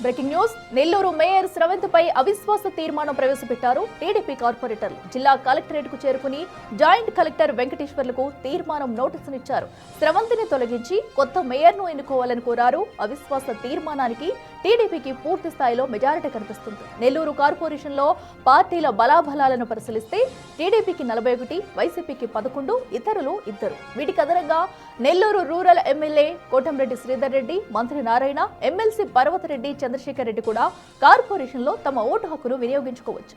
Breaking news Nellore mayor స్రవంతిపై అవిశ్వాస తీర్మానం ప్రవేశపెట్టారు టీడీపీ కార్పొరేటర్లు. జిల్లా కలెక్టరేట్ కు చేరుకుని జాయింట్ కలెక్టర్ వెంకటేశ్వర్లకు తీర్మానం నోటీసునిచ్చారు. స్రవంతిని తొలగించి కొత్త మేయర్ను ఎన్నుకోవాలని కోరారు. అవిశ్వాస తీర్మానానికి టీడీపీకి పూర్తి స్థాయిలో మెజారిటీ కనిపిస్తుంది. నెల్లూరు కార్పొరేషన్ లో పార్టీల బలాబలాలను పరిశీలిస్తే టీడీపీకి 41, వైసీపీకి 11, ఇతరులు 2. వీటికి అదనంగా నెల్లూరు రూరల్ ఎమ్మెల్యే కోటంరెడ్డి శ్రీధర్ రెడ్డి, మంత్రి నారాయణ, ఎమ్మెల్సీ పర్వతరెడ్డి, చంద్రశేఖర్ రెడ్డి కూడా కార్పొరేషన్ లో తమ ఓటు హక్కును వినియోగించుకోవచ్చు.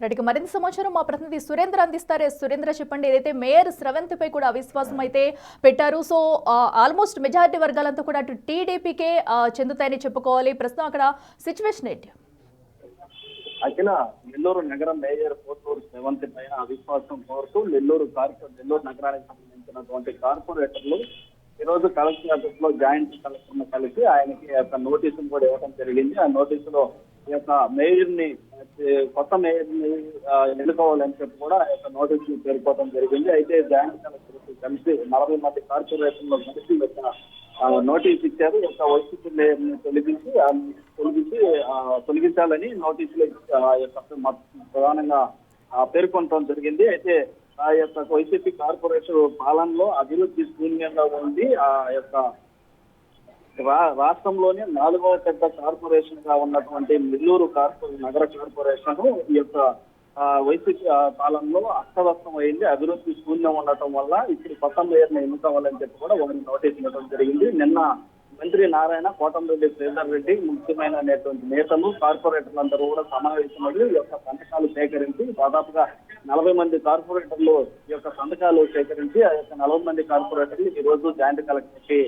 రెడ్డికి మరింత సమాచారం మా ప్రతినిధి సురేంద్ర అందిస్తారు. సురేంద్ర, చెప్పండి, ఏదైతే మేయర్ స్రవంతిపై కూడా అవిశ్వాసం అయితే పెట్టారు. సో ఆల్మోస్ట్ మెజారిటీ వర్గాలంతా కూడా అటు టీడీపీకే చెందుతాయని చెప్పుకోవాలి. ప్రస్తుతం అక్కడ సిచ్యువేషన్ ఏంటి? అఖిల, నెల్లూరు నగర మేయర్ పోతూరు స్రవంతి పైన అవిశ్వాసం కోరుతూ నెల్లూరు నగరానికి సంబంధించినటువంటి కార్పొరేటర్లు ఈ రోజు కలెక్టర్ ఆఫీస్ లో జాయింట్ కలెక్టర్ కలిసి ఆయనకి నోటీసులు కూడా ఇవ్వడం జరిగింది. ఆ నోటీసులో ఈ యొక్క మేయర్ ని కొత్త మేయర్ ని ఎన్నుకోవాలని చెప్పి కూడా ఆ యొక్క నోటీసులు పేర్కోవడం జరిగింది. అయితే జాయింట్ కలెక్టర్ కలిసి 40 మంది కార్పొరేటర్లు కలిసి నోటీస్ ఇచ్చారు. యొక్క వైసీపీ మేయర్ ని తొలగించాలని నోటీసులు ప్రధానంగా పేర్కొనడం జరిగింది. అయితే ఆ యొక్క వైసీపీ కార్పొరేషన్ పాలనలో అభివృద్ధి శూన్యంగా ఉంది. ఆ యొక్క రాష్ట్రంలోనే 4వ పెద్ద కార్పొరేషన్ గా ఉన్నటువంటి నెల్లూరు నగర కార్పొరేషన్ ఈ యొక్క వైసీపీ పాలనలో అస్తవ్యస్తం అయింది. అభివృద్ధి శూన్యం ఉండటం వల్ల ఇప్పుడు కొత్త మేయర్ని ఎన్నుకోవాలని చెప్పి కూడా వారిని నోటీస్ ఇవ్వడం జరిగింది. నిన్న మంత్రి నారాయణ, కోటంరెడ్డి శ్రీధర్ రెడ్డి, ముఖ్యమైన నేతలు, కార్పొరేటర్లందరూ కూడా సమావేశమై ఈ యొక్క సంతకాలు సేకరించి దాదాపుగా 40 మంది కార్పొరేటర్లు ఈ యొక్క సంతకాలు సేకరించి ఆ యొక్క 40 మంది కార్పొరేటర్లు ఈ రోజు జాయింట్ కలెక్టర్ కి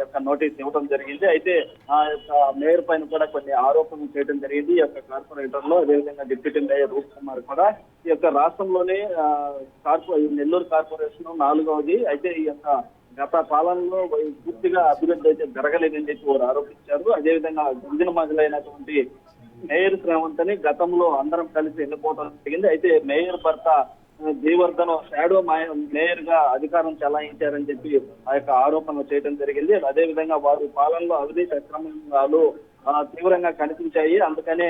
యొక్క నోటీస్ ఇవ్వడం జరిగింది. అయితే ఆ యొక్క మేయర్ పైన కూడా కొన్ని ఆరోపణలు చేయడం జరిగింది. ఈ యొక్క కార్పొరేటర్ లో అదేవిధంగా డిప్యూటీ మేయర్ రూప్ కుమార్ కూడా ఈ యొక్క రాష్ట్రంలోనే నెల్లూరు కార్పొరేషన్ 4వది. అయితే ఈ యొక్క గత పాలనలో పూర్తిగా అభివృద్ధి అయితే జరగలేదని చెప్పి వారు ఆరోపించారు. అదేవిధంగా గిరిజన మహిళైనటువంటి మేయర్ శ్రవంతిని గతంలో అందరం కలిసి ఎన్నుకోవడం జరిగింది. అయితే మేయర్ భర్త జయవర్ధన్ షాడో మేయర్ గా అధికారం చెలాయించారని చెప్పి ఆ యొక్క ఆరోపణలు చేయడం జరిగింది. అదేవిధంగా వారి పాలనలో అవినీతి అక్రమాలు తీవ్రంగా కనిపించాయి. అందుకనే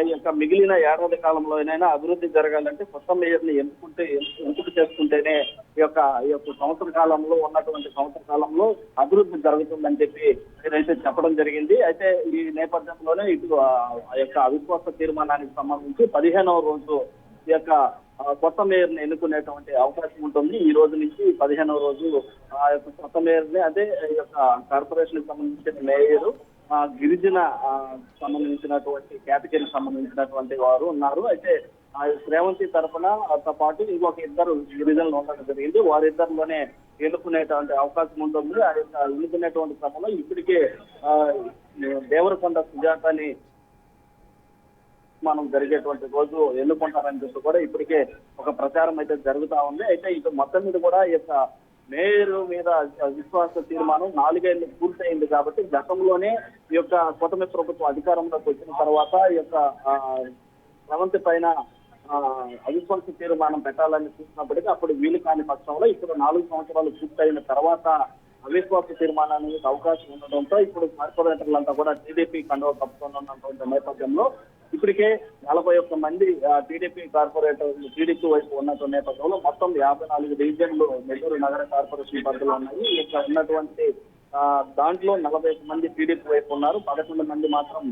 ఈ యొక్క మిగిలిన ఏడాది కాలంలోనైనా అభివృద్ధి జరగాలంటే కొత్త మేయర్ ని ఎంపిక చేసుకుంటేనే ఈ యొక్క సంవత్సర కాలంలో అభివృద్ధి జరుగుతుందని చెప్పి మీరైతే చెప్పడం జరిగింది. అయితే ఈ నేపథ్యంలోనే ఇటు ఆ యొక్క అవిశ్వాస తీర్మానానికి సంబంధించి 15వ రోజు ఈ యొక్క కొత్త మేయర్ ని ఎన్నుకునేటువంటి అవకాశం ఉంటుంది. ఈ రోజు నుంచి 15వ రోజు ఆ యొక్క కొత్త మేయర్ ని, అదే ఈ యొక్క కార్పొరేషన్ కి సంబంధించిన మేయర్ గిరిజన సంబంధించినటువంటి కేటగిరీకి సంబంధించినటువంటి వారు ఉన్నారు. అయితే శ్రేవంతి తరఫునతో పాటు ఇంకొక 2 గిరిజనులు ఉండడం జరిగింది. వారిద్దరిలోనే ఎన్నుకునేటువంటి అవకాశం ఉంటుంది. ఆ యొక్క ఎన్నుకునేటువంటి క్రమంలో ఇప్పటికే దేవరకొండ సుజాతని మనం జరిగేటువంటి రోజు ఎన్నుకుంటారని చెప్పి కూడా ఇప్పటికే ఒక ప్రచారం అయితే జరుగుతా ఉంది. అయితే ఇక మొత్తం మీద కూడా ఈ యొక్క మేయర్ మీద విశ్వాస తీర్మానం 4 ఏళ్ళు పూర్తయింది కాబట్టి గతంలోనే ఈ యొక్క కూటమి ప్రభుత్వం అధికారంలోకి వచ్చిన తర్వాత ఈ యొక్క స్రవంతి పైన అవిశ్వాస తీర్మానం పెట్టాలని చూసినప్పటికీ అప్పుడు వీలు కాని పక్షంలో ఇప్పుడు 4 సంవత్సరాలు పూర్తయిన తర్వాత అవిశ్వాస తీర్మానానికి అవకాశం ఉండడంతో ఇప్పుడు కార్పొరేటర్లంతా కూడా టీడీపీ కండువా కప్పుతున్నటువంటి నేపథ్యంలో ఇప్పటికే 41 మంది టీడీపీ కార్పొరేటర్లు టీడీపీ వైపు ఉన్నటువంటి నేపథ్యంలో మొత్తం 54 డివిజన్లు నెల్లూరు నగర కార్పొరేషన్ పరిధిలో ఉన్నాయి. ఇక్కడ ఉన్నటువంటి దాంట్లో 41 మంది టీడీపీ వైపు ఉన్నారు, 11 మంది మాత్రం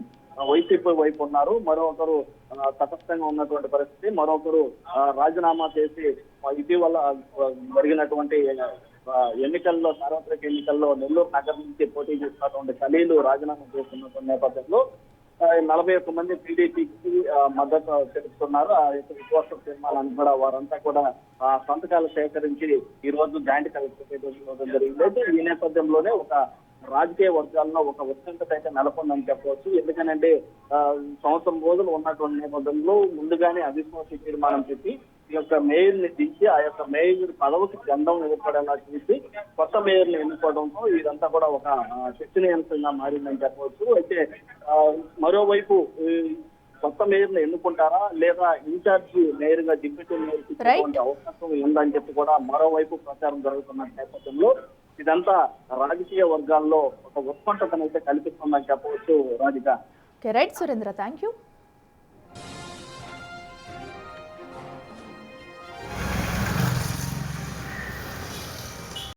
వైసీపీ వైపు ఉన్నారు. మరొకరు తటస్థంగా ఉన్నటువంటి పరిస్థితి, మరొకరు రాజీనామా చేసి ఇటీవల జరిగినటువంటి ఎన్నికల్లో, సార్వత్రిక ఎన్నికల్లో నెల్లూరు నగరం నుంచి పోటీ చేస్తున్నటువంటి ఖలీలు రాజీనామా చేస్తున్నటువంటి నేపథ్యంలో 41 మంది టీడీపీకి మద్దతు తెలుపుతున్నారు. ఆ యొక్క విశ్వాస తీర్మానాన్ని కూడా వారంతా కూడా సంతకాలు సేకరించి ఈ రోజు జాయింట్ కలెక్టర్ జరిగింది. అయితే ఈ నేపథ్యంలోనే ఒక రాజకీయ వర్గాల్లో ఒక ఉత్కంఠత అయితే నెలకొందని చెప్పవచ్చు. ఎందుకనంటే సంవత్సరం రోజులు ఉన్నటువంటి నేపథ్యంలో ముందుగానే అవిశ్వాస తీర్మానం చెప్పి ఈ యొక్క మేయర్ ని దించి ఆ యొక్క మేయర్ పదవికి గంధం ఏర్పడేలా చూసి కొత్త మేయర్ ని ఎన్నుకోవడంతో ఇదంతా కూడా ఒక చర్చనీయాంశంగా మారిందని చెప్పవచ్చు. అయితే మరోవైపు కొత్త మేయర్ ని ఎన్నుకుంటారా లేదా ఇన్ఛార్జ్ మేయర్ గా డిప్యూటీ మేయర్ ఇచ్చేటువంటి అవకాశం ఉందని చెప్పి కూడా మరోవైపు ప్రచారం జరుగుతున్న నేపథ్యంలో ఇదంతా రాజకీయ వర్గాల్లో ఒక ఉత్కంఠతనైతే కల్పిస్తుందని చెప్పవచ్చు Radhika. Right Surendra, thank you.